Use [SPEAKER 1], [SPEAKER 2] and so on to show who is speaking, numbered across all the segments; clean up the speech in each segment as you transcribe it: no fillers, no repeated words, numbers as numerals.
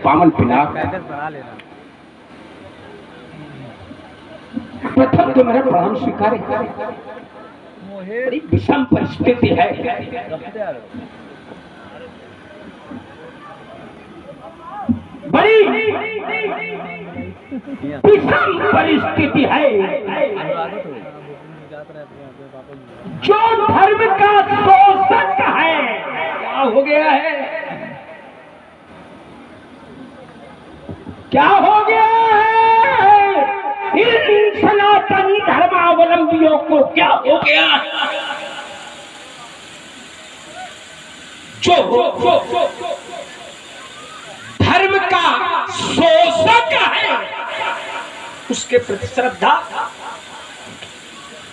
[SPEAKER 1] पावन पिनाक। प्रथम तो मेरा प्रणाम स्वीकार है। बड़ी विषम परिस्थिति है, बड़ी विषम परिस्थिति है। जो धर्म का शोषक है, क्या हो गया है, क्या हो गया है, इन सनातन धर्मावलंबियों को क्या हो गया, जो धर्म का शोषक है उसके प्रति श्रद्धा,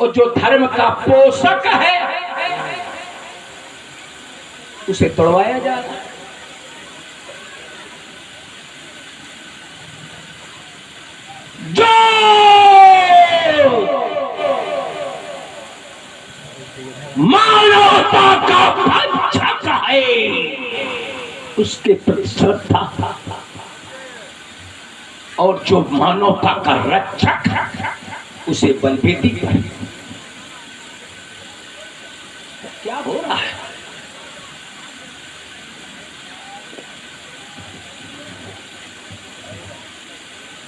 [SPEAKER 1] और जो धर्म का पोषक है उसे तोड़वाया जा रहा है। जो मानवता का भक्षक है उसके प्रति श्रद्धा, और जो मानवता का रक्षक उसे बलवेदी पर। क्या हो रहा है?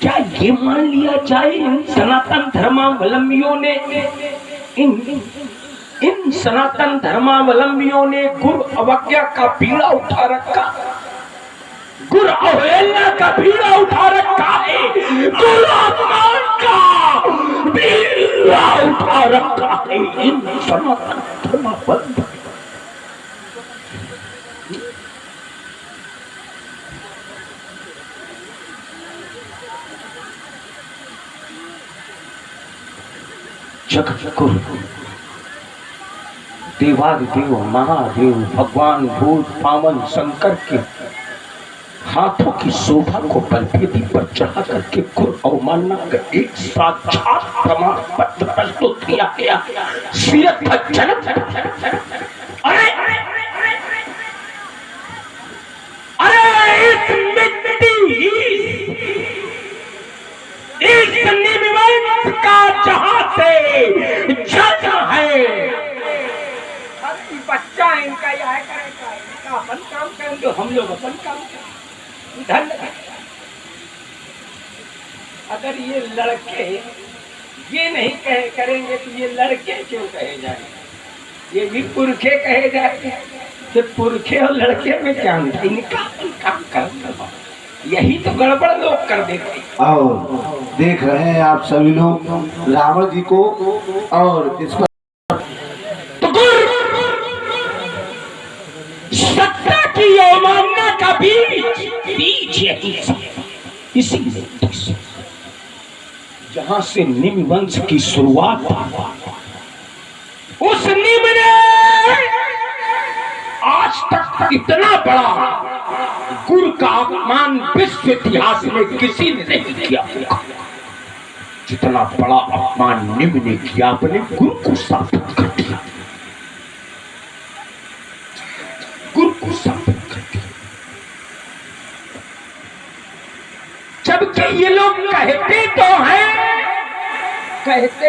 [SPEAKER 1] क्या ये मान लिया जाए इन सनातन धर्मावलंबियों ने, इन सनातन धर्मावलंबियों ने गुरु अवज्ञा का बीड़ा उठा रखा, गुरु अवहेलना का बीड़ा उठा रखा है, गुरु अपमान का बीड़ा उठा रखा है इन सनातन धर्मावलंबियों। जगत गुरु देवादिदेव महादेव भगवान भूत पावन शंकर के हाथों की शोभा को बलवेदी पर चढ़ा करके गुरु अवमानना का एक साक्षात प्रमाण पत्र प्रस्तुत किया गया। अरे इस मिट्टी, इस निमित्त का जहां से जन्म है, बच्चा इनका यह करेगा, इनका अपन काम करेंगे, हम लोग अपन काम करेंगे। धन अगर ये लड़के ये नहीं करेंगे तो ये लड़के क्यों कहे जाएंगे? ये भी पुरखे कहे जाएंगे। तो पुरखे और लड़के में क्या अंतर? इनका अपन काम करना, यही तो गड़बड़ लोग कर देते।
[SPEAKER 2] आओ देख रहे हैं आप सभी लोग रावण जी को, और इस पर
[SPEAKER 1] सत्ता की अवमानना का बीज यही इसी जहां से निम्न वंश की शुरुआत, उस निम्न ने आज तक इतना बड़ा गुरु का अपमान विश्व इतिहास में किसी ने नहीं किया, जितना बड़ा अपमान निम्न ने किया, अपने गुरु को स्थापित कर दिया, गुरु को स्थापित कर दिया। जबकि ये लोग कहते तो हैं, कहते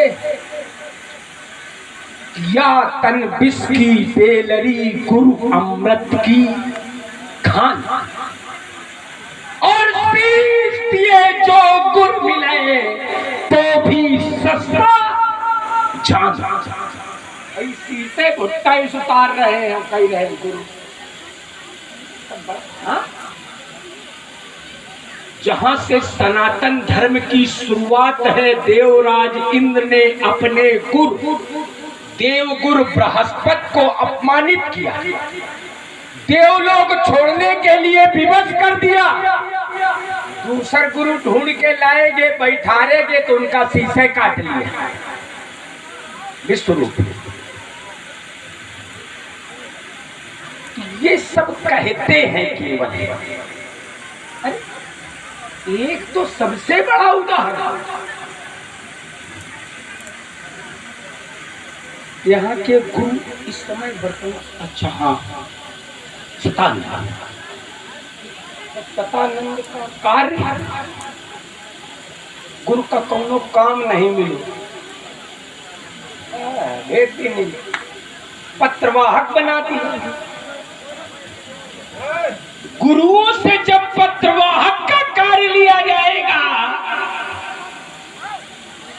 [SPEAKER 1] या तन विष की बेलरी गुरु अमृत की खान, और पीस दिए जो गुरु मिले तो भी सस्ता जान। ऐसी से भुट्टा उतार रहे हैं, कह रहे हैं गुरु। हाँ? जहां से सनातन धर्म की शुरुआत है, देवराज इंद्र ने अपने गुरु देवगुरु बृहस्पति को अपमानित किया, देवलोक छोड़ने के लिए विवश कर दिया। दूसरा गुरु ढूंढ के लाएंगे, बैठारेंगे तो उनका शीशे काट लिया विश्वरूप। ये सब कहते हैं केवल। एक तो सबसे बड़ा उदाहरण यहाँ के गुरु इस समय वर्तमान, अच्छा हाँ, सतानंद का कार्य गुरु का कोनो काम नहीं मिले, भेजती नहीं, पत्रवाहक बनाती। गुरुओं से जब पत्रवाहक का कार्य लिया जाएगा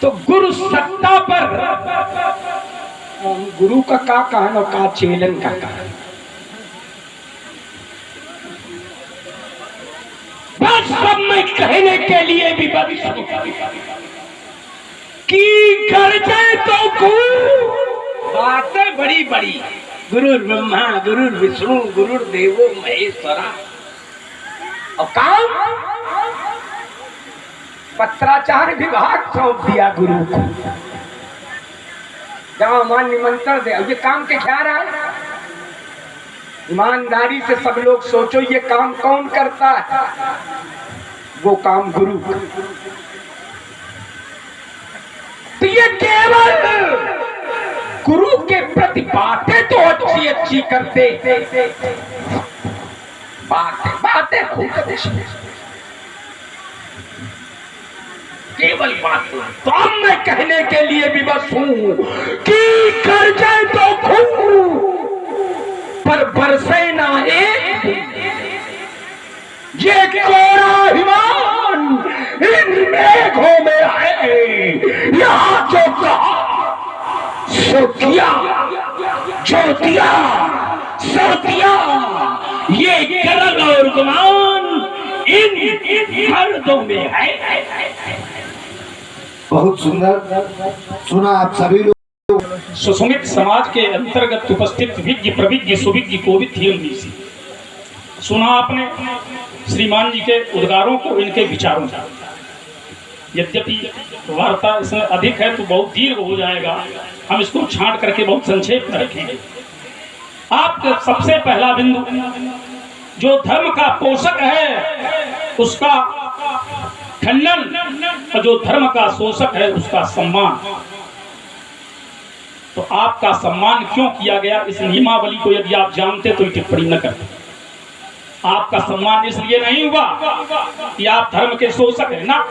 [SPEAKER 1] तो गुरु सत्ता पर गुरु का कहना का चेलन का कहना, बस सब मैं कहने के लिए भी बस कि घर जाए तो बातें बड़ी बड़ी, गुरु ब्रह्मा गुरु विष्णु गुरु देवो महेश्वरा, और काम पत्राचार विभाग सौंप दिया गुरु को। जहाँ मान निमंत्रण दे, ये काम के क्या रहा है? ईमानदारी से सब लोग सोचो ये काम कौन करता है? वो काम गुरु। तो ये केवल गुरु के प्रति बातें तो अच्छी अच्छी करते, बातें केवल बातें। तो अब मैं कहने के लिए भी बस हूं कि कर जाए तो खून पर बरसे ना एक, ये कोरा हिमान इन मेघों में है, यहाँ जो कहा सो किया, जो दिया सो दिया, ये करल और गुमान इन मर्दों में है।
[SPEAKER 2] बहुत सुंदर सुना आप सभी लोग।
[SPEAKER 3] सुसंगत समाज के अंतर्गत उपस्थित विज्ञ प्रविज्ञ सुविज्ञ कोविद थी सुना आपने श्रीमान जी के उद्गारों को, इनके विचारों को। यद्यपि वार्ता इसमें अधिक है तो बहुत दीर्घ हो जाएगा, हम इसको छांट करके बहुत संक्षेप में रखेंगे। आपका सबसे पहला बिंदु, जो धर्म का पोषक है उसका खंडन और जो धर्म का शोषक है उसका सम्मान। तो आपका सम्मान क्यों किया गया, इस नियमावली को यदि आप जानते तो टिप्पणी न करते। आपका सम्मान इसलिए नहीं हुआ कि आप धर्म के शोषक हैं ना,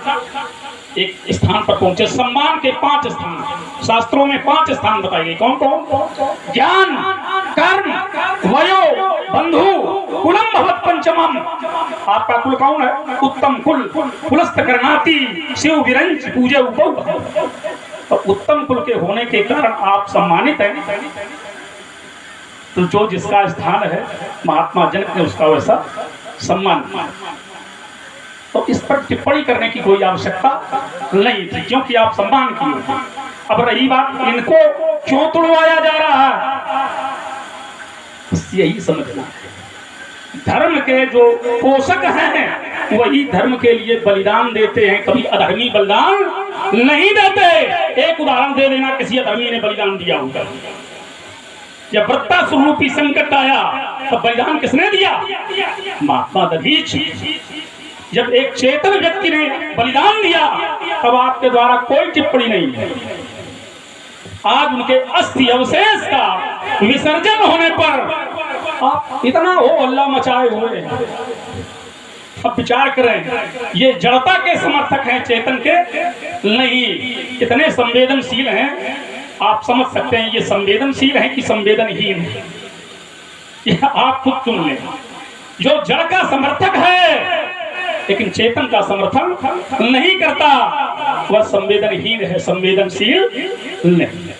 [SPEAKER 3] एक स्थान पर पहुंचे। सम्मान के 5 स्थान शास्त्रों में 5 स्थान बताए गए। कौन कौन? ज्ञान, कर्म, वयो, बंधु, कुलम भवत पंचमम। आपका कुल कौन है? उत्तम कुल, कुलस्थ करनाती शिव विरंज पूजे उपौ। तो उत्तम कुल के होने के कारण आप सम्मानित हैं। तो जो जिसका स्थान है महात्मा जनक ने उसका वैसा सम्मान किया। तो इस पर टिप्पणी करने की कोई आवश्यकता नहीं थी, क्योंकि आप सम्मान किए। अब रही बात इनको क्यों तुड़वाया जा रहा है, यही समझना। धर्म के जो पोषक हैं वही धर्म के लिए बलिदान देते हैं, कभी अधर्मी बलिदान नहीं देते। एक उदाहरण दे देना, किसी अधर्मी ने बलिदान दिया होगा। जब वृत्तासुर रूपी संकट आया तो बलिदान किसने दिया? महात्मा दधीच। जब एक चेतन व्यक्ति ने बलिदान दिया तब आपके द्वारा कोई टिप्पणी नहीं है। आज उनके अस्थि अवशेष का विसर्जन होने पर आप इतना हो हल्ला मचाए हुए हैं। अब विचार करें, ये जड़ता के समर्थक हैं, चेतन के नहीं। इतने संवेदनशील हैं, आप समझ सकते हैं ये संवेदनशील है कि संवेदनहीन है। यह आप खुद चुन लें। जो जड़ का समर्थक है लेकिन चेतन का समर्थन नहीं करता, वह संवेदनहीन है, संवेदनशील नहीं।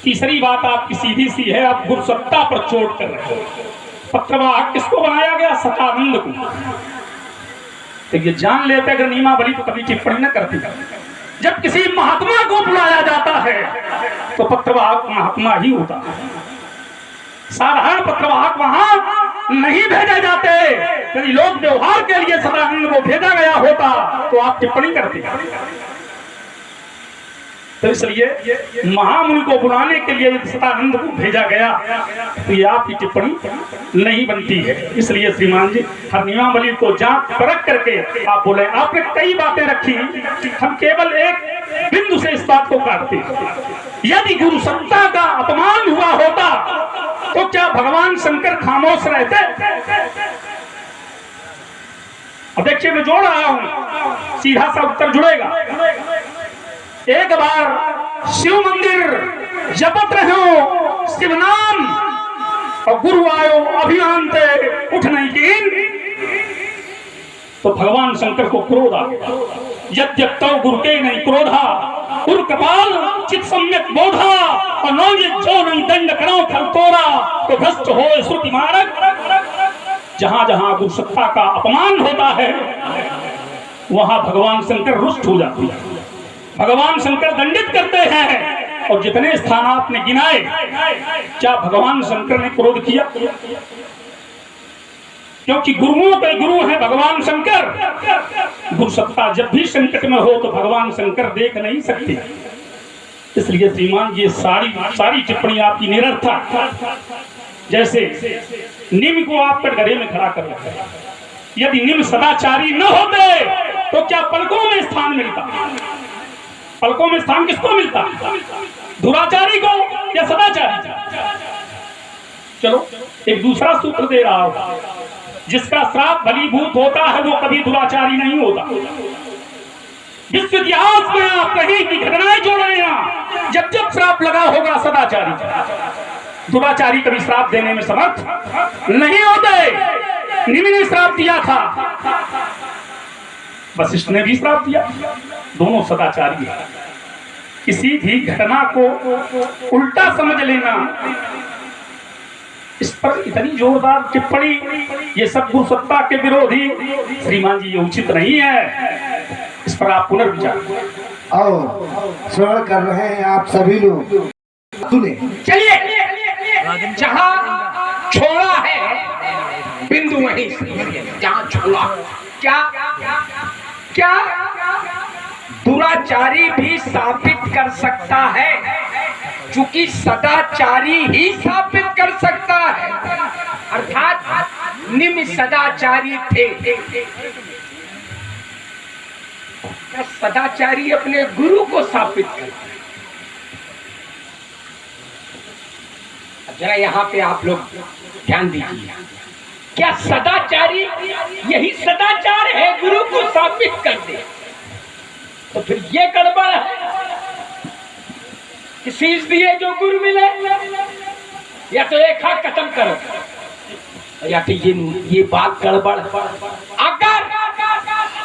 [SPEAKER 3] तीसरी बात आपकी सीधी सी है, आप गुरु सत्ता पर चोट कर रहे हो। पत्रवाहक किसको बनाया गया? सतानंद को। तो ये जान लेते अगर नियमावली तो कभी टिप्पणी न करती। जब किसी महात्मा को बुलाया जाता है तो पत्रवाहक महात्मा ही होता है। साधारण पत्रवाहक वहां नहीं भेजे जाते। यदि लोक व्यवहार के लिए सदानंद को भेजा गया होता तो आप टिप्पणी करते। तो इसलिए महामुनि को बुलाने के लिए सदानंद को भेजा गया तो ये आपकी टिप्पणी नहीं बनती है। इसलिए श्रीमान जी हर नियमावली को जांच परख करके आप बोले। आपने कई बातें रखी, हम केवल एक बिंदु से इस बात को काटते। यदि गुरु सत्ता का अपमान हुआ होता तो क्या भगवान शंकर खामोश रहते? अब देखिए मैं जोड़ आया हूं, सीधा सा उत्तर जुड़ेगा। एक बार शिव मंदिर जपत रहो शिव नाम, और गुरु आयो अभिमान ते उठ नहीं कीन, तो भगवान शंकर को क्रोध आ गया। यद्यप तव गुरु के नहीं क्रोधा, उर कपाल चित सम्यक बोधा, और नौजे जो नहीं दंड करो फल तोरा, तो भ्रष्ट हो श्रुति मारक। जहां जहां गुरु सत्ता का अपमान होता है वहां भगवान शंकर रुष्ट हो जाते हैं, भगवान शंकर दंडित करते हैं। और जितने स्थान आपने गिनाए, क्या भगवान शंकर ने क्रोध किया? क्योंकि गुरुओं के गुरु हैं भगवान शंकर। गुरु सत्ता जब भी संकट में हो तो भगवान शंकर देख नहीं सकते। इसलिए श्रीमान ये सारी टिप्पणी आपकी निरर्थक। जैसे निम को आप कटघरे में खड़ा कर रखा है, यदि निम सदाचारी न होते तो क्या पलकों में स्थान मिलता? पलकों में स्थान किसको मिलता? दुराचारी को या सदाचारी? चलो एक दूसरा सूत्र दे रहा हूं, जिसका श्राप भलीभूत होता है वो कभी दुराचारी नहीं होता। विश्व इतिहास में आप कहीं की घटनाएं जोड़ रहे हैं, जब जब श्राप लगा होगा सदाचारी। दुराचारी कभी श्राप देने में समर्थ नहीं होते। निमि ने श्राप दिया था, वशिष्ठ ने भी श्राप दिया, दोनों सदाचारी हैं। किसी भी घटना को उल्टा समझ लेना, इस पर इतनी जोरदार टिप्पणी, ये सब गुरु सत्ता के विरोधी श्रीमान जी, ये उचित नहीं है। इस पर आप पुनर्विचार
[SPEAKER 2] और श्रवण कर रहे हैं आप सभी लोग, सुने।
[SPEAKER 1] चलिए, जहां छोड़ा है बिंदु वहीं से, जहां छोड़ा क्या क्या दुराचारी भी साबित कर सकता है, क्योंकि सदाचारी ही साबित कर सकता है। अर्थात निम्न सदाचारी थे। क्या सदाचारी अपने गुरु को साबित करते? जरा यहाँ पे आप लोग ध्यान दीजिए, क्या सदाचारी यही सदाचार है गुरु को साबित कर दे? तो फिर ये गड़बड़ है कि शीश दिए जो गुरु मिले, या तो एक हाथ खत्म करो, या तो ये बात गड़बड़।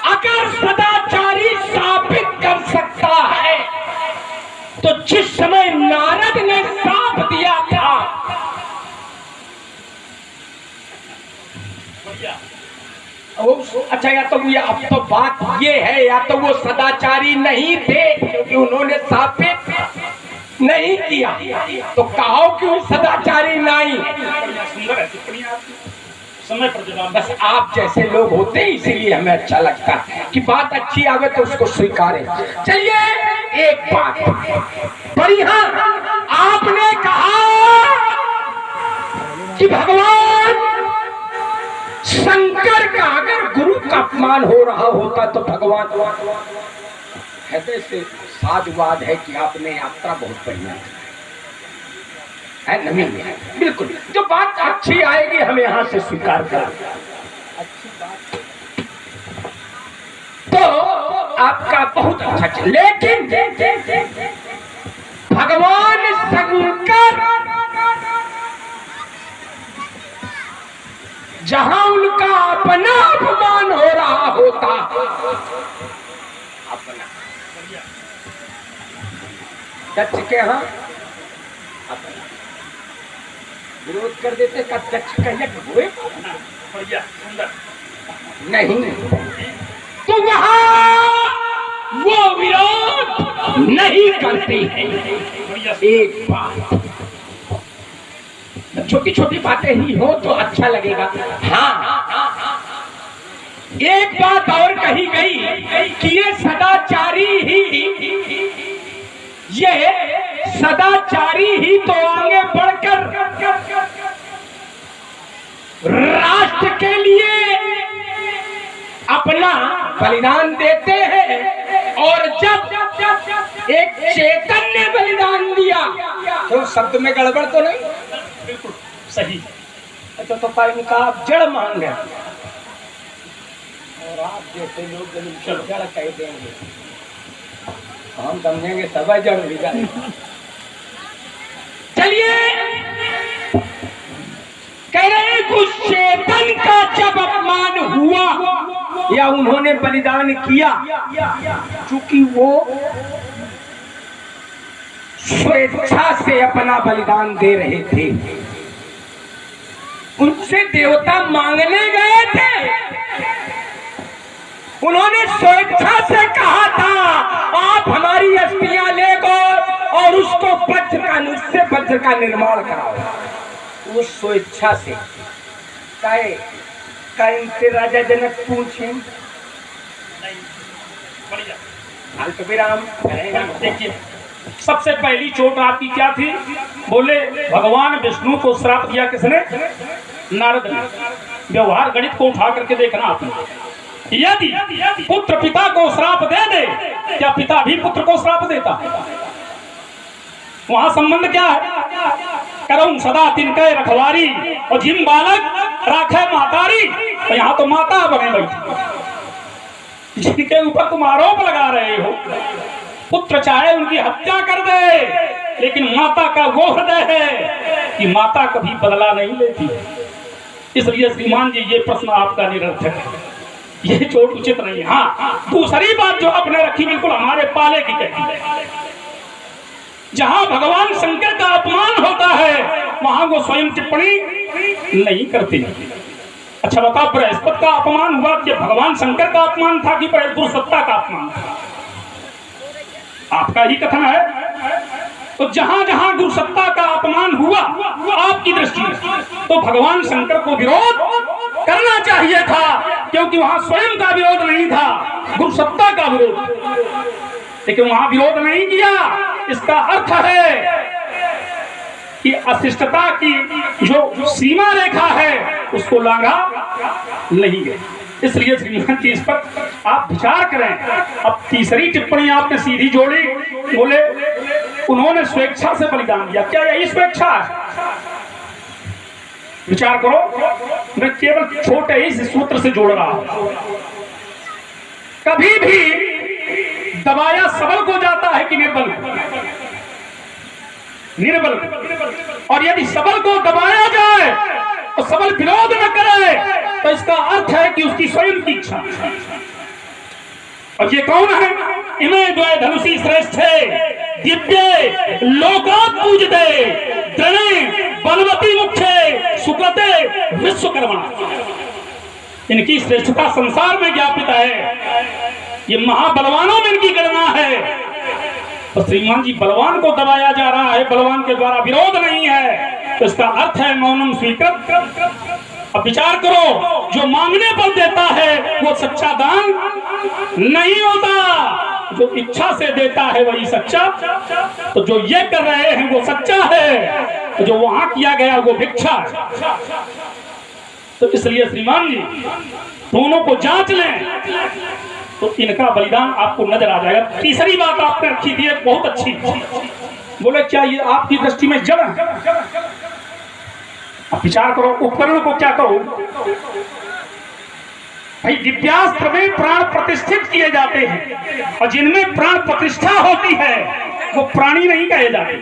[SPEAKER 1] अगर सदाचारी साबित कर सकता है तो जिस समय नारद ने श्राप दिया था, अच्छा या तो ये, अब तो बात ये है, या तो वो सदाचारी नहीं थे क्योंकि उन्होंने साबित नहीं किया, तो कहो क्यों सदाचारी नहीं? समय पर जवाब, बस आप जैसे लोग होते हैं इसीलिए हमें अच्छा लगता है कि बात अच्छी आवे तो उसको स्वीकारें। चलिए एक बात बड़ी, हाँ आपने कहा कि भगवान शंकर का अगर गुरु का अपमान हो रहा होता तो भगवान, हृदय से साधुवाद है कि आपने यात्रा बहुत बढ़िया है, नमी है, बिल्कुल जो बात अच्छी आएगी हमें यहाँ से स्वीकार कर। तो आपका बहुत अच्छा, लेकिन भगवान शंकर जहां उनका अपना अपमान हो रहा होता, अपना दक्ष के यहाँ अपना विरोध कर देते का दक्ष का यज्ञ हुए नहीं, तो वहां वो विरोध नहीं करते हैं। एक बात, छोटी छोटी बातें ही हो तो अच्छा लगेगा। हाँ, एक बात और कही गई कि ये सदाचारी ही तो आगे बढ़कर राष्ट्र के लिए अपना बलिदान देते हैं, और जब एक चेतन ने बलिदान दिया तो शब्द में गड़बड़ तो नहीं?
[SPEAKER 3] बिल्कुल सही।
[SPEAKER 1] अच्छा, तो इनका आप जड़ मान गए, और आप जैसे लोग जब जड़ कह देंगे हम समझेंगे सब जड़ भी जाए। चलिए कह रहे कुछ चेतन का जब अपमान हुआ या उन्होंने बलिदान किया, चूंकि वो स्वेच्छा से अपना बलिदान दे रहे थे, उनसे देवता मांगने गए थे, उन्होंने स्वेच्छा से कहा था आप हमारी अस्थियां ले गो और उसको वज्र का निर्माण कराओ। वो स्वेच्छा से काहे राजा जनक पूछे अल्पविराम।
[SPEAKER 3] देखिए सबसे पहली चोट आपकी क्या थी? बोले भगवान विष्णु को श्राप दिया किसने? नारद ने। व्यवहार गणित को उठा करके देखना आपने। यदि पुत्र पिता को श्राप दे दे, क्या पिता भी पुत्र को श्राप देता है? वहां संबंध क्या है? करऊं सदा तिनके रखवारी और जिम बालक राखे मातारी। तो यहाँ तो माता बने बैठी, जिनके ऊपर तुम आरोप लगा रहे हो। पुत्र चाहे उनकी हत्या कर दे, लेकिन माता का वो हृदय है कि माता कभी बदला नहीं लेती। इसलिए श्रीमान जी ये प्रश्न आपका निरर्थक है, ये चोट उचित नहीं है। हाँ, दूसरी बात जो आपने रखी बिल्कुल हमारे पाले की कहती है। जहां भगवान शंकर का अपमान होता है वहां वो स्वयं टिप्पणी नहीं करते। अच्छा बताओ, बृहस्पति का अपमान हुआ कि भगवान शंकर का अपमान था कि दुर्सत्ता का अपमान था? आपका ही कथन है। तो जहां जहां गुरुसत्ता का अपमान हुआ आपकी दृष्टि में, तो भगवान शंकर को विरोध करना चाहिए था, क्योंकि वहां स्वयं का विरोध नहीं था, गुरुसत्ता का विरोध। लेकिन वहां विरोध नहीं किया। इसका अर्थ है कि अशिष्टता की जो सीमा रेखा है उसको लांघा नहीं गया। इसलिए श्रीमान जी इस पर आप विचार करें। अब तीसरी टिप्पणी आपने सीधी जोड़ी, बोले उन्होंने स्वेच्छा से बलिदान दिया। क्या यही स्वेच्छा है? विचार करो, मैं केवल छोटे ही सूत्र से जोड़ रहा हूं। कभी भी दबाया सबल को जाता है कि निर्बल? निर्बल। और यदि सबल को दबाया जाए तो सबल विरोध न करे, तो इसका अर्थ है कि उसकी स्वयं की इच्छा। और ये कौन है? इमे द्वय धनुषी श्रेष्ठ है, दिव्य लोकात् पूजते, द्रणे बलवती मुख्य सुकृते विश्वकर्मा। इनकी श्रेष्ठता संसार में ज्ञापित है। ये महाबलवानों में इनकी गणना है। तो श्रीमान जी बलवान को दबाया जा रहा है, बलवान के द्वारा विरोध नहीं है, तो इसका अर्थ है मौनम स्वीकृत। अब विचार करो, जो मांगने पर देता है वो सच्चा दान नहीं होता, जो इच्छा से देता है वही सच्चा। तो जो ये कर रहे हैं वो सच्चा है, तो जो वहां किया गया वो भिक्षा है। तो इसलिए श्रीमान जी दोनों को जांच लें तो इनका बलिदान आपको नजर आ जाएगा। तीसरी बात आपने रखी थी बहुत अच्छी, बोले क्या ये आपकी दृष्टि में जड़ है? आप विचार करो, उपकरण को क्या करो भाई? दिव्यास्त्र में प्राण प्रतिष्ठित किए जाते हैं, और जिनमें प्राण प्रतिष्ठा होती है वो प्राणी नहीं कहे जाते।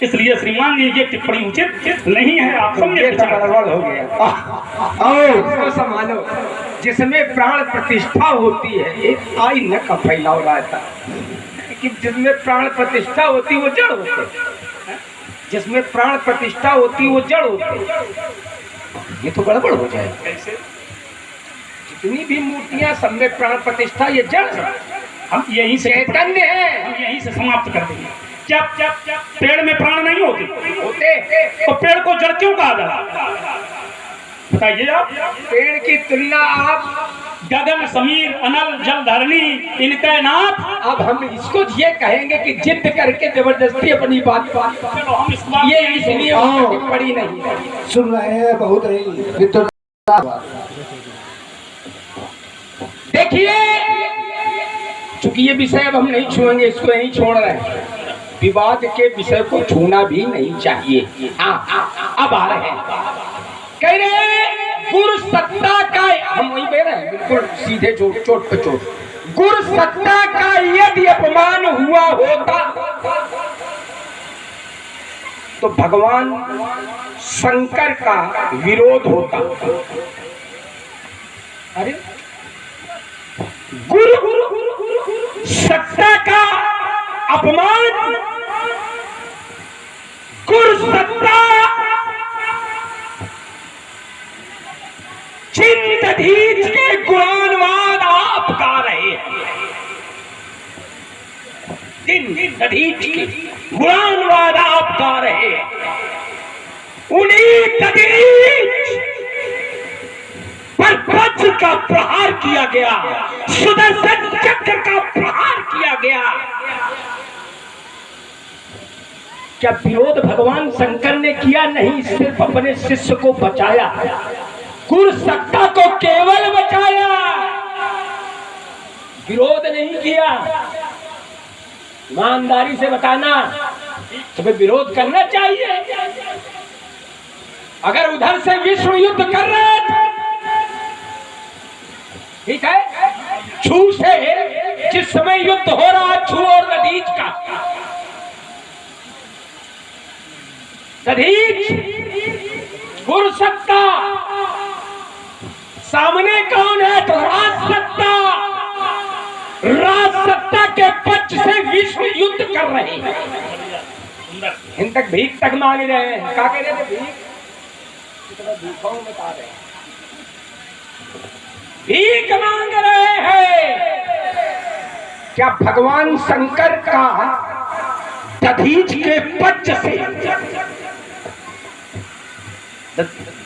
[SPEAKER 3] इसलिए श्रीमान जी ये टिप्पणी उचित नहीं है। आप समझे,
[SPEAKER 1] गड़बड़ हो गया। और संभालो, जिसमें प्राण प्रतिष्ठा होती है, एक आई न का फैलाव रहता है कि जिसमें प्राण प्रतिष्ठा होती है वो जड़ होते, जिसमें प्राण प्रतिष्ठा होती है वो जड़ होते। ये तो गड़बड़ हो जाए। कैसे? जितनी भी मूर्तियां सब में प्राण प्रतिष्ठा, ये जड़ है।
[SPEAKER 3] हम यही से
[SPEAKER 1] चैतन्य है,
[SPEAKER 3] हम यही से समाप्त कर देंगे। क्या पेड़ में प्राण नहीं होते? तो पेड़ को जड़ क्यों कहा जाता? बताइए आप।
[SPEAKER 1] पेड़ की तुलना आप
[SPEAKER 3] गगन समीर अनल जल धरणी इनके नाथ।
[SPEAKER 1] अब हम इसको ये कहेंगे कि जिद करके जबरदस्ती अपनी बात
[SPEAKER 3] चलो हम इस बात
[SPEAKER 1] ये इसलिए टिप्पणी नहीं
[SPEAKER 2] सुन रहे हैं बहुत ही।
[SPEAKER 1] देखिए, चूंकि ये विषय अब हम नहीं छुएंगे, इसको यहीं छोड़ रहे हैं। विवाद के विषय को छूना भी नहीं चाहिए। हाँ, अब आ रहे हैं, कह रहे गुरु सत्ता का, हम वहीं पे बिल्कुल सीधे चोट पे चोट। गुरु सत्ता का यदि अपमान हुआ होता तो भगवान शंकर का विरोध होता। अरे गुरु सत्ता का अपमान, गुरु सत्ता चिंतधीज के गुणानवाद आप गा रहे हैं। चिंतधीज के गुणानवाद आप गा रहे हैं। उन्हीं तदरीज पर वज्र का प्रहार किया गया, सुदर्शन चक्र का प्रहार किया गया। क्या विरोध भगवान शंकर ने किया? नहीं, सिर्फ अपने शिष्य को बचाया, गुरु सत्ता को केवल बचाया, विरोध नहीं किया। ईमानदारी से बताना, तुम्हें विरोध करना चाहिए। अगर उधर से विश्व युद्ध कर रहे थे, ठीक है, छू से जिस समय युद्ध हो रहा है, छू और दधीच का, दधीच गुरु सत्ता, सामने कौन है? तो राज सत्ता, राज सत्ता के पक्ष से विश्व युद्ध कर रहे हैं। इन तक भीख तक मांग रहे हैं। क्या कह रहे थे? भीख बता रहे हैं, भीख मांग रहे हैं। क्या भगवान शंकर का दधीच के पक्ष से,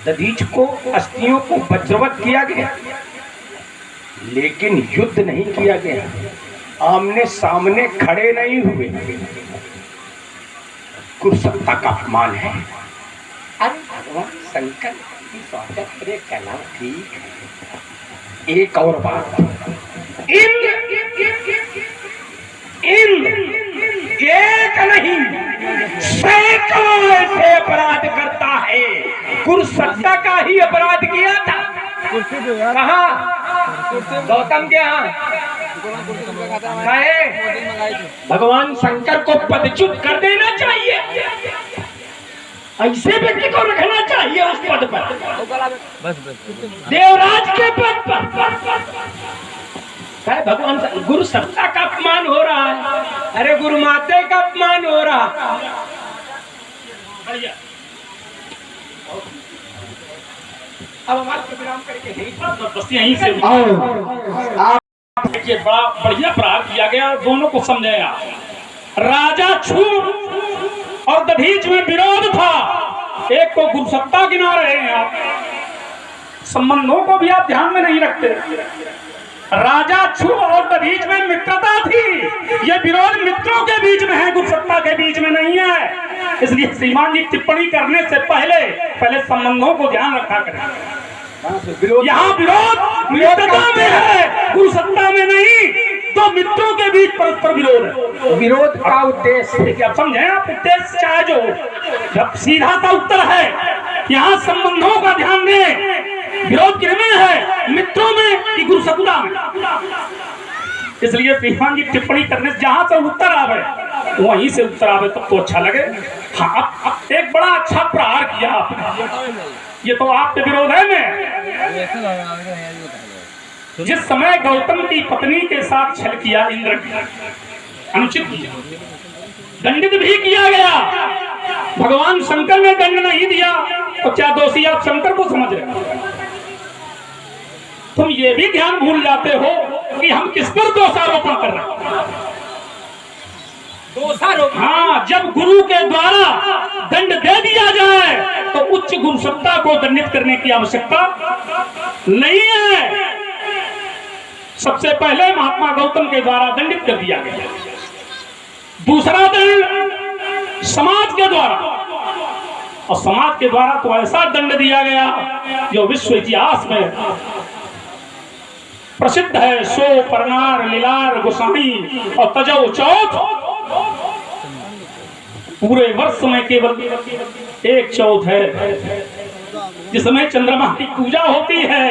[SPEAKER 1] दधीच को, अस्थियों को वज्रवत किया गया, लेकिन युद्ध नहीं किया गया, आमने सामने खड़े नहीं हुए। गुरु सत्ता का अपमान है। अरे भगवान शंकर की स्वागत कला ठीक है। एक और बात, इंद्र एक नहीं सैकड़ों ऐसे अपराध करता है। गुरु सत्ता का ही अपराध किया था। कहाँ? गौतम के यहाँ। भगवान शंकर को पदच्युत कर देना चाहिए, ऐसे व्यक्ति को रखना चाहिए उस पद पर, देवराज के पद पर। भगवान गुरु सत्ता का अपमान हो रहा है। अरे गुरु माते का अपमान हो रहा। अब हमारे विराम करके
[SPEAKER 3] बस यहीं से देखिए, बड़ा बढ़िया प्रहार किया गया, दोनों को समझाया। राजा छू और दधीच में विरोध था, एक को गुरु सत्ता गिना रहे हैं आप। संबंधों को भी आप ध्यान में नहीं रखते। राजा छू और दधीच में मित्रता थी, ये विरोध मित्रों के बीच में है, गुरु सत्ता के बीच में नहीं है। इसलिए श्रीमान जी टिप्पणी करने से पहले संबंधों को ध्यान रखा करें। यहाँ विरोध मित्रता में है, गुरु सत्ता में नहीं। तो मित्रों के बीच परस्पर विरोध है।
[SPEAKER 1] विरोध का उद्देश्य
[SPEAKER 3] क्या समझे आप? उद्देश्य चाहे जो, जब सीधा सा उत्तर है, यहाँ संबंधों का ध्यान दें। विरोध किसमें है? मित्रों में कि गुरु सत्ता में? इसलिए श्रीमान जी टिप्पणी करने से जहां से उत्तर आवे, वहीं से उत्तर आवे तब तो अच्छा लगे। हाँ, अब एक बड़ा अच्छा प्रहार किया आपने। ये तो आपके विरोध है में। जिस समय गौतम की पत्नी के साथ छल किया इंद्र ने, अनुचित किया, दंडित भी किया गया। भगवान शंकर ने दंड नहीं दिया, तो क्या दोषी आप शंकर को समझ रहे? तुम ये भी ध्यान भूल जाते हो कि हम किस पर दोषारोपण कर रहे हैं।
[SPEAKER 1] दोषारोपण,
[SPEAKER 3] हाँ, जब गुरु के द्वारा दंड दे दिया जाए तो उच्च गुरु सत्ता को दंडित करने की आवश्यकता नहीं है। सबसे पहले महात्मा गौतम के द्वारा दंडित कर दिया गया। दूसरा दंड समाज के द्वारा, और समाज के द्वारा तो ऐसा दंड दिया गया जो विश्व इतिहास में प्रसिद्ध है। सो परनार लीलार गोसाई और तजो चौथ, पूरे वर्ष में केवल एक चौथ है जिसमें चंद्रमा की पूजा होती है।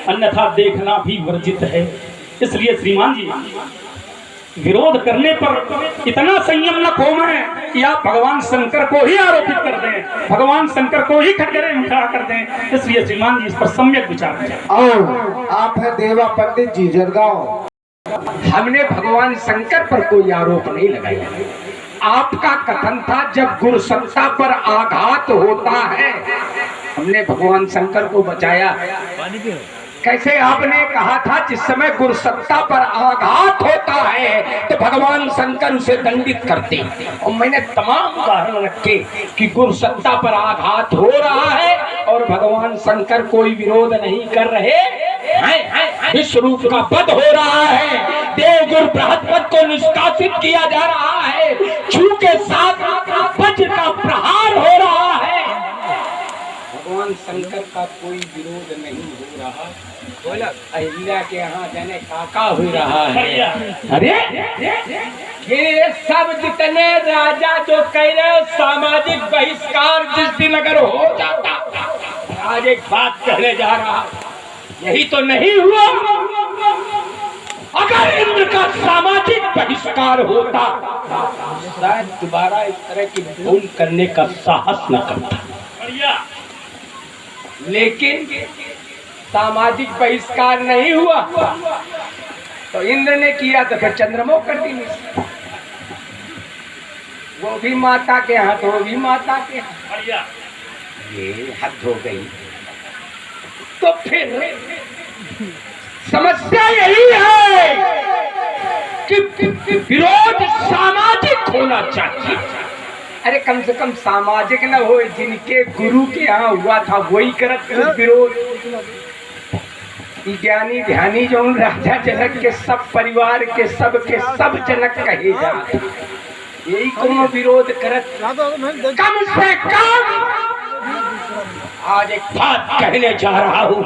[SPEAKER 3] अन्यथा देखना भी वर्जित है। इसलिए श्रीमान जी विरोध करने पर इतना संयम न खोमें कि आप भगवान शंकर को ही आरोपित कर दें, भगवान शंकर को ही खटगरे में खड़ा कर दें। इसलिए श्रीमान जी इस पर सम्यक विचार करें।
[SPEAKER 2] और आप है देवा पंडित जी जलगांव।
[SPEAKER 1] हमने भगवान शंकर पर कोई आरोप नहीं लगाया। आपका कथन था जब गुरु सत्ता पर आघात होता है, हमने भगवान शंकर को बचाया। कैसे आपने कहा था जिस समय गुरु सत्ता पर आघात होता है तो भगवान शंकर उसे दंडित करते, और मैंने तमाम उदाहरण रखे कि गुरु सत्ता पर आघात हो रहा है और भगवान शंकर कोई विरोध नहीं कर रहे हैं। विश्व रूप का वध हो रहा है, देवगुरु बृहस्पति को निष्कासित किया जा रहा है, छू के साथ वज्र का प्रहार हो रहा है। भगवान शंकर का कोई विरोध नहीं हो रहा। बोला अहिल्या के यहाँ जाने काका हो रहा है। अरे ये सब जितने राजा जो कह रहे सामाजिक बहिष्कार जिस दिन अगर हो जाता, आज एक बात कहने जा रहा, यही तो नहीं हुआ। अगर इंद्र का सामाजिक बहिष्कार होता शायद दोबारा इस तरह की भूल करने का साहस न करता, लेकिन सामाजिक बहिष्कार नहीं हुआ तो इंद्र ने किया तो फिर चंद्रमा कर दी। वो भी माता के हाथ, वो भी माता के हाथ, ये हद हो गई। तो फिर समस्या यही है कि विरोध सामाजिक होना चाहिए। अरे कम से कम सामाजिक न हो, जिनके गुरु के यहाँ हुआ था वही करत विरोध। ज्ञानी ध्यानी जो राजा जनक के सब परिवार के सब जनक कहे जाते, यही कोनो विरोध करत। कम से कम आज एक बात कहने जा रहा हूँ,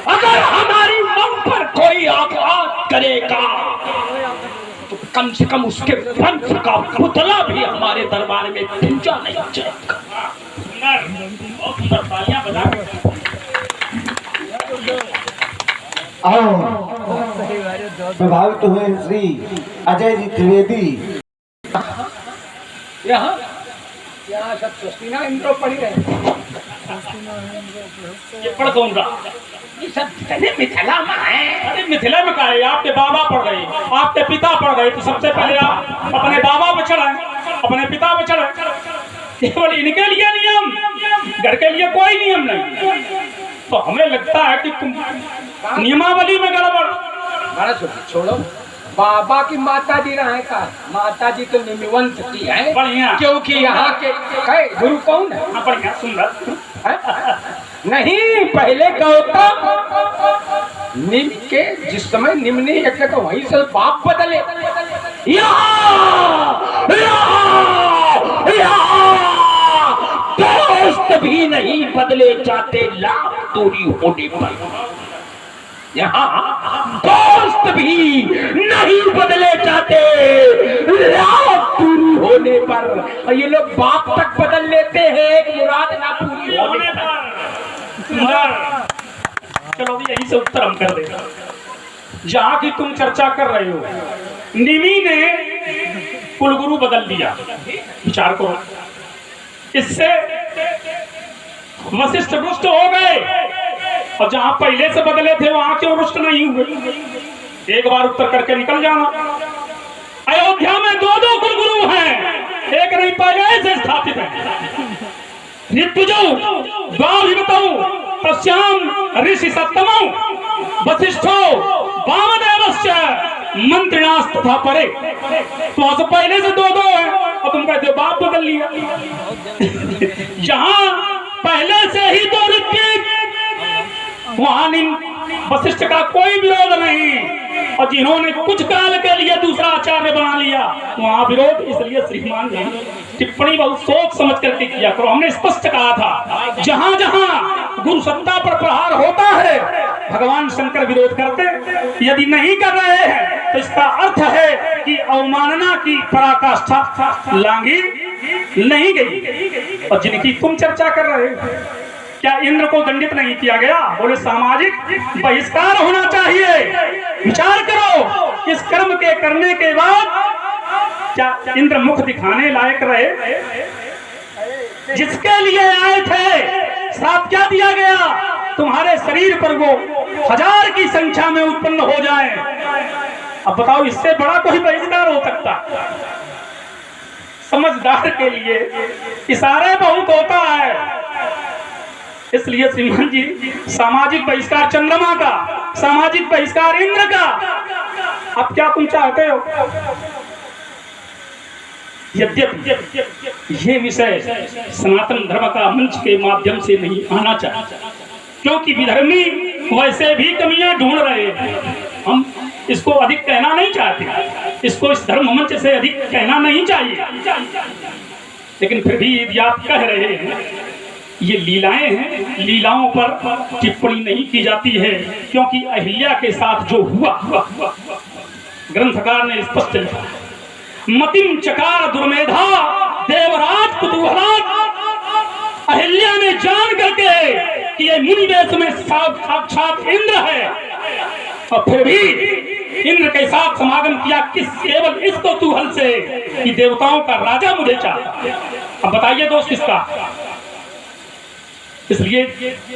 [SPEAKER 1] अगर हमारी मां पर कोई आघात करेगा तो कम से कम उसके वंश का पुतला भी हमारे दरबार में पूजा नहीं जाएगा।
[SPEAKER 2] प्रभावित हुए श्री अजय जी त्रिवेदी।
[SPEAKER 1] यहाँ सब स्वस्तिना इंद्रो पढ़ी रहे।
[SPEAKER 3] ये पढ़ कौन रहा?
[SPEAKER 1] ये सब कितने मिथिला में है।
[SPEAKER 3] अरे मिथिला में कहा है, आपके बाबा पढ़ गए, आपके पिता पढ़ गए, तो सबसे पहले आप अपने बाबा पे चढ़े, अपने पिता पे चढ़े। केवल इनके लिए नियम, घर के लिए कोई नियम नहीं। तो हमें लगता है कि तुम नियमावली में गड़बड़।
[SPEAKER 1] छोड़ो, बाबा की माता जी रहा है का, माता जी तो निमिवंत की है।
[SPEAKER 3] बढ़िया,
[SPEAKER 1] क्योंकि यहाँ के गुरु कौन है?
[SPEAKER 3] बढ़िया सुंदर
[SPEAKER 1] नहीं, पहले गौतम निम के जिस समय निम्न यज्ञ तो वहीं से बाप बदले। दोस्त भी नहीं बदले जाते लाख दूरी होने पर। यहाँ दोस्त भी नहीं बदले जाते लाख दूरी होने पर। और ये लोग बाप तक बदल लेते हैं एक मुराद ना पूरी होने पर।
[SPEAKER 3] चलो भी यही से उत्तर हम कर देगा। जहाँ की तुम चर्चा कर रहे हो, निमि ने कुलगुरु बदल दिया, विचार करो। इससे वशिष्ठ रुष्ट हो गए, और जहाँ पहले से बदले थे वहां क्यों रुष्ट नहीं हुए? एक बार उत्तर करके निकल जाना। अयोध्या में दो कुलगुरु हैं, एक नहीं पहले से स्थापित है। ऋतुजो पश्याम ऋषि सप्तमो वशिष्ठो वामदेवस्य मंत्रिणास तथा परे। तो आज पहले से दो है और तुम कहते हो बाप बदल लिया। जहां पहले से ही दो ऋत्विक, वहां वशिष्ठ का कोई विरोध नहीं, और जिन्होंने कुछ काल के लिए दूसरा आचार्य बना लिया वहां विरोध। इसलिए श्रीमान जी टिप्पणी बहुत सोच समझ करके किया करो। हमने स्पष्ट कहा था, जहां जहां गुरु सत्ता पर प्रहार होता है भगवान शंकर विरोध करते। यदि नहीं कर रहे हैं तो इसका अर्थ है कि अवमानना की पराकाष्ठा लांघी नहीं गई। और जिनकी तुम चर्चा कर रहे हो, क्या इंद्र को दंडित नहीं किया गया? बोले सामाजिक बहिष्कार होना चाहिए। विचार करो, इस कर्म के करने के बाद क्या इंद्र मुख दिखाने लायक रहे? जिसके लिए आए थे श्राप क्या दिया गया? तुम्हारे शरीर पर वो 1000 की संख्या में उत्पन्न हो जाए। अब बताओ, इससे बड़ा कोई बहिष्कार हो सकता? समझदार के लिए इशारे बहुत होता है। इसलिए श्रीमान जी, सामाजिक बहिष्कार चंद्रमा का, सामाजिक बहिष्कार इंद्र का। अब क्या तुम चाहते हो? यद्यपि ये विषय सनातन धर्म का मंच के माध्यम से नहीं आना चाहिए, क्योंकि विधर्मी वैसे भी कमियां ढूंढ रहे हैं। हम इसको अधिक कहना नहीं चाहते, इसको इस धर्म मंच से अधिक कहना नहीं चाहिए, लेकिन फिर भी यदि आप कह रहे हैं ये लीलाएं हैं, लीलाओं पर टिप्पणी नहीं की जाती है, क्योंकि अहिल्या के साथ जो हुआ ग्रंथकार ने स्पष्ट लिखा, मतिम चकार दुर्मेधा देवराज कुतूहलात्। अहिल्या ने जान करके कि ये मुनि वेश में साक्षात इंद्र है, और फिर भी इंद्र के साथ समागम किया, किस केवल इस कौतूहल से कि देवताओं का राजा मुझे चाहता। अब बताइए दोस्त किसका? इसलिए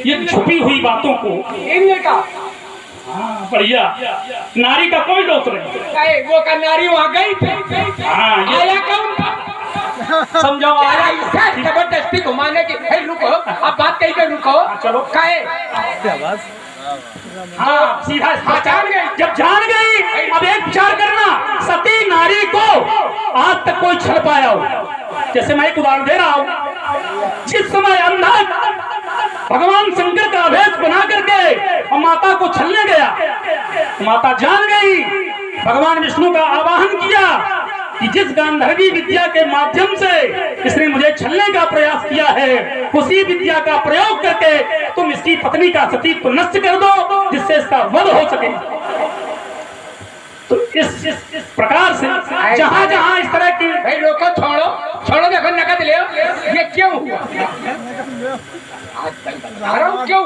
[SPEAKER 3] ये छुपी हुई बातों को
[SPEAKER 1] इंद्र का,
[SPEAKER 3] हाँ बढ़िया, नारी का कोई दोष नहीं।
[SPEAKER 1] वो का नारी वहाँ गई थी,
[SPEAKER 3] हाँ
[SPEAKER 1] आया कौन था?
[SPEAKER 3] समझो,
[SPEAKER 1] आया इसे जबरदस्ती घुमाने की। रुको, आप बात कही के रुको।
[SPEAKER 3] चलो
[SPEAKER 1] काहे?
[SPEAKER 3] हाँ सीधा
[SPEAKER 1] जान गई।
[SPEAKER 3] जब जान गई, अब एक विचार करना, सती नारी को आज तक कोई छल पाया हो? जैसे मैं एक उदाहरण दे रहा हूँ, जिस समय अंधा भगवान शंकर का अभेद बना करके और माता को छलने गया, माता जान गई, भगवान विष्णु का आवाहन किया कि जिस गांधर्वी विद्या के माध्यम से इसने मुझे छलने का प्रयास किया है, उसी विद्या का प्रयोग करके तुम इसकी पत्नी का सतीत्व नष्ट कर दो, जिससे इसका वध हो सके। तो इस प्रकार से जहां जहां इस तरह की,
[SPEAKER 1] भाई रोको, छोड़ो, देखो नकद ले। ये क्यों हुआ? आजकल बता रहा हूँ क्यों।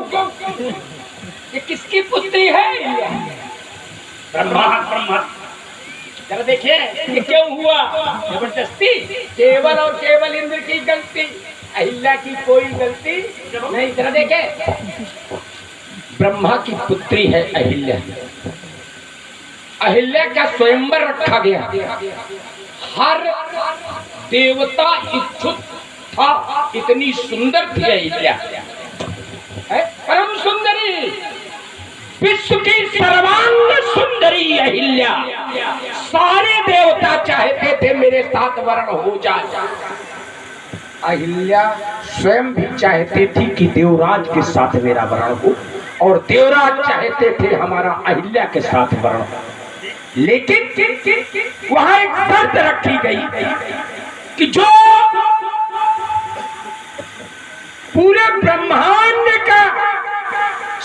[SPEAKER 1] ये किसकी पुत्री है?
[SPEAKER 3] ब्रह्मा।
[SPEAKER 1] जरा देखिए ये क्यों हुआ? जबरदस्ती, केवल और केवल इंद्र की गलती, अहिल्या की कोई गलती नहीं। जरा देखे, ब्रह्मा की पुत्री है अहिल्या। अहिल्या का स्वयंवर रखा गया, हर देवता इच्छुक था, इतनी सुंदर थी अहिल्या, परम सुंदरी, विश्व की सर्वांग सुंदरी अहिल्या। सारे देवता चाहते थे मेरे साथ वर्ण हो जाए। अहिल्या स्वयं भी चाहती थी कि देवराज के साथ मेरा वर्ण हो, और देवराज चाहते थे हमारा अहिल्या के साथ वर्ण हो। लेकिन वहां एक शर्त रखी गई कि जो पूरे ब्रह्मांड का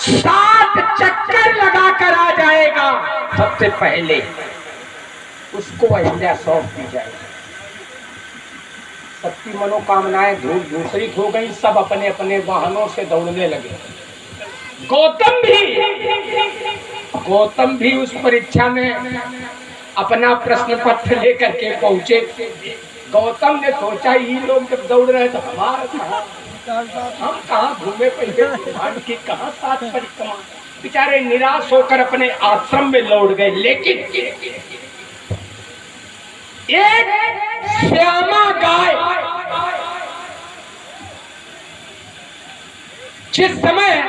[SPEAKER 1] 7 चक्कर लगा कर आ जाएगा, सबसे पहले उसको अहिल्या सौंप दी जाएगी। सबकी मनोकामनाएं दूसरी हो गई, सब अपने अपने वाहनों से दौड़ने लगे। गौतम भी उस परीक्षा में अपना प्रश्न पत्र लेकर के पहुंचे। गौतम ने सोचा, ये लोग जब दौड़ रहे तो हमारा कहाँ, हम कहाँ घूमे पहले, भगवान की कहाँ 7 परिक्रमा। बेचारे निराश होकर अपने आश्रम में लौट गए। लेकिन एक श्यामा गाय जिस समय,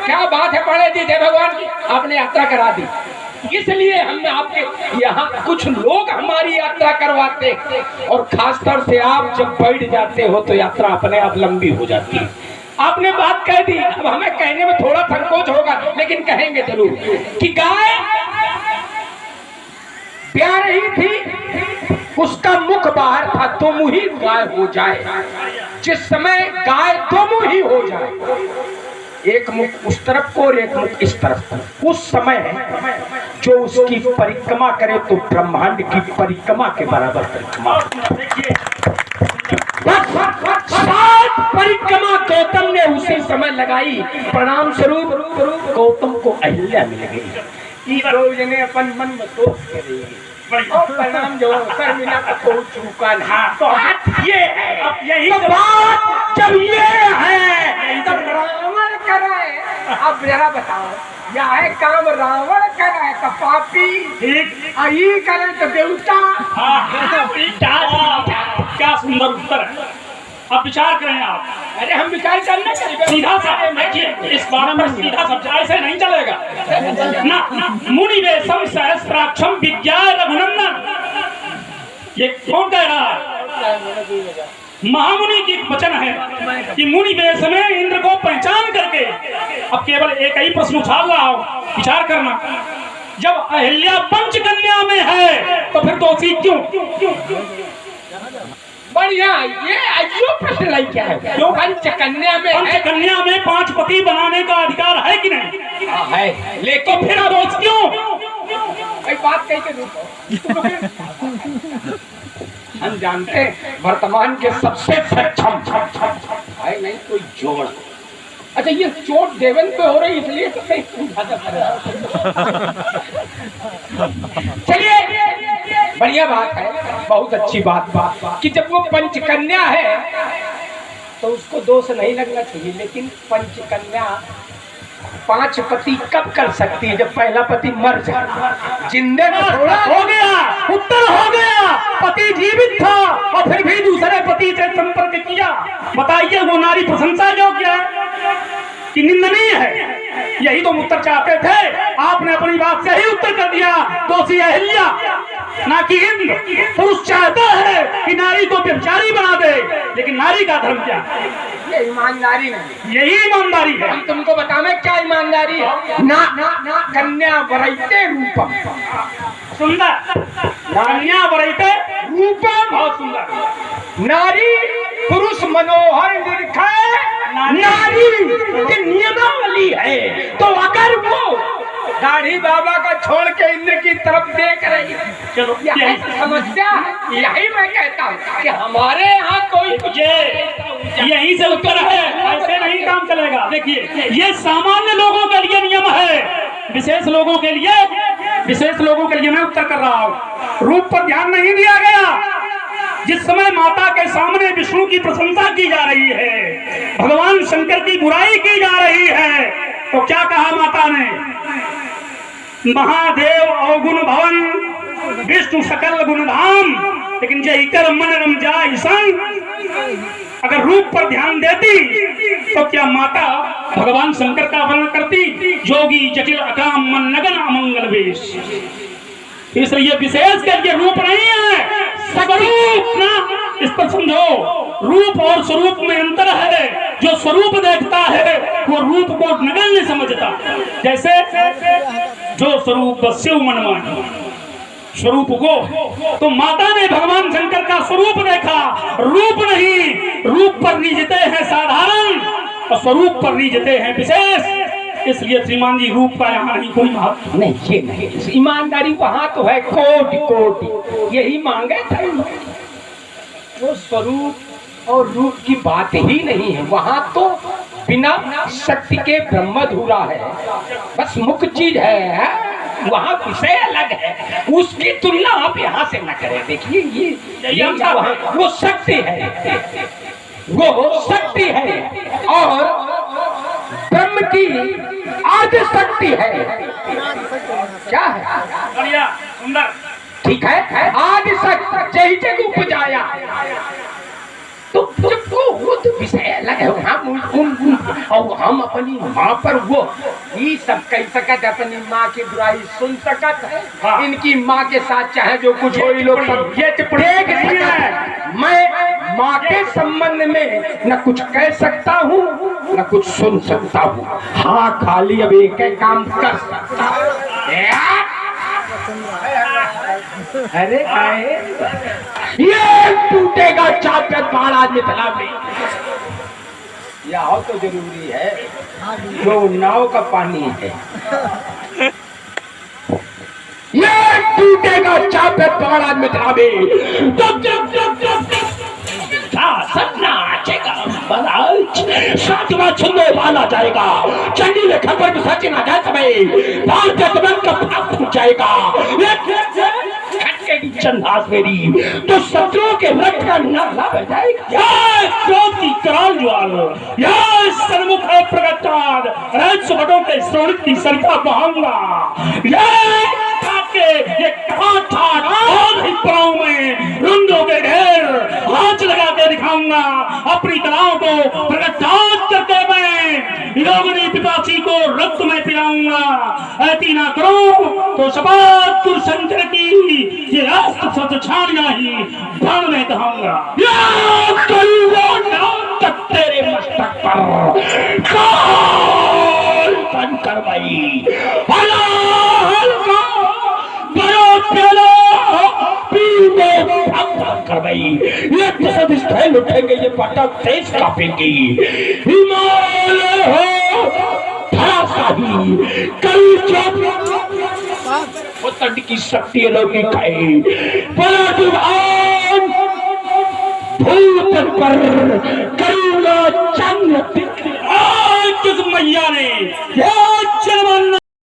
[SPEAKER 1] क्या बात है, पढ़े दी जय भगवान की, आपने यात्रा करा दी, इसलिए हमने आपके यहाँ कुछ लोग हमारी यात्रा करवाते, और खासतौर से आप जब बैठ जाते हो तो यात्रा अपने आप लंबी हो जाती है। आपने बात कह दी, अब हमें कहने में थोड़ा संकोच होगा, लेकिन कहेंगे जरूर कि गाय ब्याह रही थी, उसका मुख बाहर था, दो मुही गाय हो जाए। जिस समय गाय दो मुही हो जाए, एक मुख उस तरफ को और एक मुख इस तरफ को, उस समय जो उसकी परिक्रमा करे तो ब्रह्मांड की परिक्रमा के बराबर परिक्रमा। 7 परिक्रमा गौतम ने उसी समय लगाई। प्रणाम स्वरूप गौतम को अहिल्या मिल गई। ई दो जने अपन मन में सोच के रही और प्रणाम जो शर्मिला को चूका ना। तो बात ये है, अब यही तो बात जब ये है तब रावण करे। अब जरा बताओ, या है काम रावण करे तो पापी,
[SPEAKER 3] ठीक
[SPEAKER 1] आई करे तो देवता।
[SPEAKER 3] क्या सुंदर उत्तर है। अब विचार करें आप।
[SPEAKER 1] अरे हम विचार करना चाहिए
[SPEAKER 3] सीधा सा देखिए, इस बात पर सीधा सा ऐसे नहीं चलेगा ना। मुनि वेशम सहस्त्राक्षम विज्ञा रघुनंदन, ये कौन कह रहा है? महामुनि की वचन है कि मुनि वेश में इंद्र को पहचान करके अब केवल एक ही प्रश्न उछाल रहा हो। विचार करना, जब अहिल्या पंचकन्या में है तो फिर दोषी क्यों?
[SPEAKER 1] बढ़िया, ये अयो प्रश्न लाई क्या है? क्यों पंचकन्या में है?
[SPEAKER 3] पंचकन्या में 5 पति बनाने का अधिकार है कि नहीं?
[SPEAKER 1] है,
[SPEAKER 3] लेकिन फिर दोष क्यों?
[SPEAKER 1] भाई बात कही के रूप हम जानते हैं वर्तमान के सबसे सक्षम है नहीं कोई जोड़। अच्छा, ये चोट देवन पे हो रही इसलिए तो सही चलिए, बढ़िया बात है, बहुत अच्छी बात कि जब वो पंचकन्या है तो उसको दोष नहीं लगना चाहिए। लेकिन पंचकन्या 5 पति कब कर सकती है? जब पहला पति मर जाए। जिंदे में थोड़ा
[SPEAKER 3] हो गया, उत्तर हो गया। पति जीवित था और फिर भी दूसरे पति से संपर्क किया। बताइए वो नारी प्रशंसा योग्य है कि निंदनीय है? यही तो उत्तर चाहते थे, आपने अपनी बात से ही उत्तर कर दिया। दोषी अहिल्या ना कि इंद्र। पुरुष चाहता है कि नारी को व्यभिचारी बना दे, लेकिन नारी का धर्म क्या है?
[SPEAKER 1] ये ईमानदारी नहीं,
[SPEAKER 3] यही ईमानदारी है।
[SPEAKER 1] हम तुमको बतावे क्या ईमानदारी है। ना कन्या वरैते रूपम,
[SPEAKER 3] सुंदर कन्या वरैते
[SPEAKER 1] रूपम,
[SPEAKER 3] बहुत सुंदर।
[SPEAKER 1] नारी पुरुष मनोहर निरखै नारी की नियमावली है। तो अगर वो दाढ़ी बाबा का छोड़ के इंद्र की तरफ देख रही,
[SPEAKER 3] चलो
[SPEAKER 1] यही समस्या है। यही मैं कहता हूँ कि हमारे यहाँ कोई
[SPEAKER 3] यही से उत्तर है, ऐसे नहीं काम चलेगा। देखिए, ये सामान्य लोगों के लिए नियम है, विशेष लोगों के लिए मैं उत्तर कर रहा हूँ। रूप पर ध्यान नहीं दिया गया। जिस समय माता के सामने विष्णु की प्रशंसा की जा रही है, भगवान शंकर की बुराई की जा रही है, तो क्या कहा माता ने? महादेव अवगुण भवन विष्णु सकल गुणधाम, लेकिन जय कर मन रम जाय संग। अगर रूप पर ध्यान देती तो क्या माता भगवान शंकर का वर्णन करती? जोगी जटिल अकाम मन नगन अमंगल वेश। इसलिए विशेष करके रूप नहीं है, स्वरूप ना। इस पर समझो, रूप और स्वरूप में अंतर है। जो स्वरूप देखता है वो रूप को नगण्य नहीं समझता। जैसे जो स्वरूप शिव मनमानी स्वरूप को, तो माता ने भगवान शंकर का स्वरूप देखा, रूप नहीं। रूप पर रीझते हैं साधारण और स्वरूप पर रीझते हैं विशेष। इसलिए श्रीमान जी, रूप का यहाँ नहीं कोई महत्व
[SPEAKER 1] नहीं। ये नहीं, ईमानदारी वहाँ तो है कोटि। यही मांगे थे। वो स्वरूप और रूप की बात ही नहीं है। वहाँ तो बिना शक्ति के ब्रह्मधूरा है, बस मुख्य चीज है। वहाँ विषय अलग है, उसकी तुलना आप यहाँ से न करें। देखिए ये वहाँ वो शक्ति है, वो शक्ति है और ब्रह्म की आदि शक्ति है। क्या है?
[SPEAKER 3] बढ़िया सुंदर,
[SPEAKER 1] ठीक है। आदि शक्ति जही जग उपजाया, तो जब वो तो विषय अलग है। और हम अपनी माँ पर वो ये सब कह सकत, अपनी माँ की बुराई सुन सकत है।
[SPEAKER 3] हाँ।
[SPEAKER 1] इनकी माँ के साथ चाहे जो कुछ हो, लोग सब
[SPEAKER 3] ये टिप्पणी नहीं
[SPEAKER 1] है। मैं माँ के संबंध में न कुछ कह सकता हूँ न कुछ सुन सकता हूँ। हाँ, खाली अब एक ही काम कर सकता हूँ। अरे ये टूटेगा चापे बाड़ा मिथिला में, यह हो तो जरूरी है। जो नाव का पानी है, ये टूटेगा चापे बाड़ा मिथिला में। सब नाचेगा महाराज सातवां छंदो वाला जाएगा, चंडी ने खबर में सचिन आ जाए समय भारत तुमन का भाग फूट जाएगा। चंदास मेरी तो शत्रुओं के रक्त का नाला बह जाएगा।
[SPEAKER 3] जय क्रोध की कराल ज्वाल, जय सन्मुख है प्रगटार, सुबटों के सोनित की सरिता बहाऊंगा। जय के ये ठाठ और हिप्पराओं में रुंडों के ढेर हाथ लगा के दिखाऊंगा। अपनी कलाओं को प्रगटात करके मैं योगिनी पिपासी को रक्त में पिलाऊंगा। ऐसी ना करो तो शपथ दुर्शंकर की ये अस्त्र सत छानिया ही बाण में दहाऊंगा।
[SPEAKER 1] तक तेरे मस्तक पर काल बन करवाई ये कसद स्थल उठेंगे, ये पटक तेज कापेंगे। हिमालय हो धराशाही कल वो तंड की शक्ति अलौकिक है। पलटवान भूतल पर करुणा चंद्र